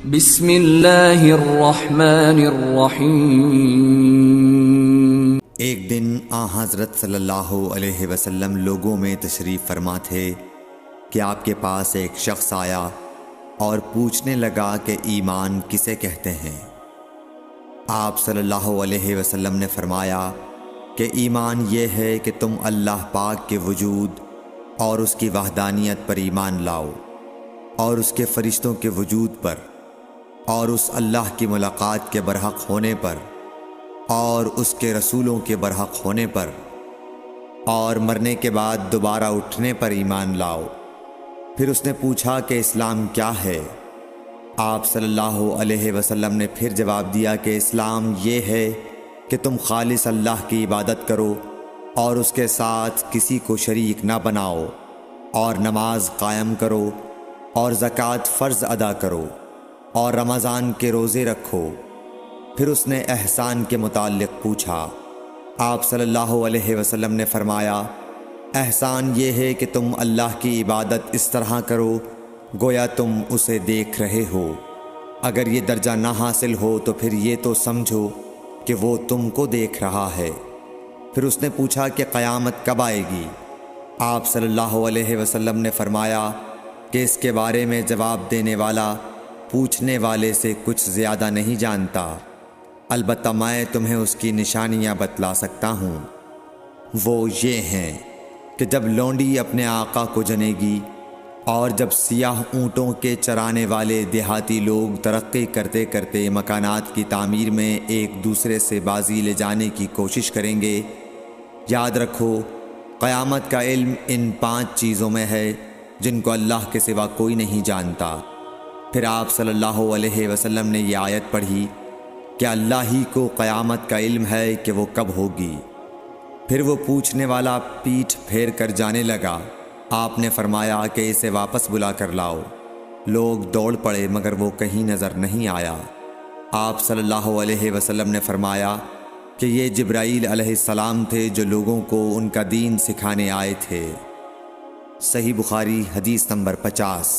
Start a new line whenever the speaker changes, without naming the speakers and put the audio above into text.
بسم اللہ الرحمن الرحیم۔
ایک دن حضرت صلی اللہ علیہ وسلم لوگوں میں تشریف فرما تھے کہ آپ کے پاس ایک شخص آیا اور پوچھنے لگا کہ ایمان کسے کہتے ہیں؟ آپ صلی اللہ علیہ وسلم نے فرمایا کہ ایمان یہ ہے کہ تم اللہ پاک کے وجود اور اس کی وحدانیت پر ایمان لاؤ، اور اس کے فرشتوں کے وجود پر، اور اس اللہ کی ملاقات کے برحق ہونے پر، اور اس کے رسولوں کے برحق ہونے پر، اور مرنے کے بعد دوبارہ اٹھنے پر ایمان لاؤ۔ پھر اس نے پوچھا کہ اسلام کیا ہے؟ آپ صلی اللہ علیہ وسلم نے پھر جواب دیا کہ اسلام یہ ہے کہ تم خالص اللہ کی عبادت کرو اور اس کے ساتھ کسی کو شریک نہ بناؤ، اور نماز قائم کرو، اور زکوٰۃ فرض ادا کرو، اور رمضان کے روزے رکھو۔ پھر اس نے احسان کے متعلق پوچھا۔ آپ صلی اللہ علیہ وسلم نے فرمایا، احسان یہ ہے کہ تم اللہ کی عبادت اس طرح کرو گویا تم اسے دیکھ رہے ہو۔ اگر یہ درجہ نہ حاصل ہو تو پھر یہ تو سمجھو کہ وہ تم کو دیکھ رہا ہے۔ پھر اس نے پوچھا کہ قیامت کب آئے گی؟ آپ صلی اللہ علیہ وسلم نے فرمایا کہ اس کے بارے میں جواب دینے والا پوچھنے والے سے کچھ زیادہ نہیں جانتا، البتہ میں تمہیں اس کی نشانیاں بتلا سکتا ہوں۔ وہ یہ ہیں کہ جب لونڈی اپنے آقا کو جنے گی، اور جب سیاہ اونٹوں کے چرانے والے دیہاتی لوگ ترقی کرتے کرتے مکانات کی تعمیر میں ایک دوسرے سے بازی لے جانے کی کوشش کریں گے۔ یاد رکھو، قیامت کا علم ان 5 چیزوں میں ہے جن کو اللہ کے سوا کوئی نہیں جانتا۔ پھر آپ صلی اللہ علیہ وسلم نے یہ آیت پڑھی کہ اللہ ہی کو قیامت کا علم ہے کہ وہ کب ہوگی۔ پھر وہ پوچھنے والا پیٹھ پھیر کر جانے لگا۔ آپ نے فرمایا کہ اسے واپس بلا کر لاؤ۔ لوگ دوڑ پڑے مگر وہ کہیں نظر نہیں آیا۔ آپ صلی اللہ علیہ وسلم نے فرمایا کہ یہ جبرائیل علیہ السلام تھے جو لوگوں کو ان کا دین سکھانے آئے تھے۔ صحیح بخاری حدیث نمبر 50۔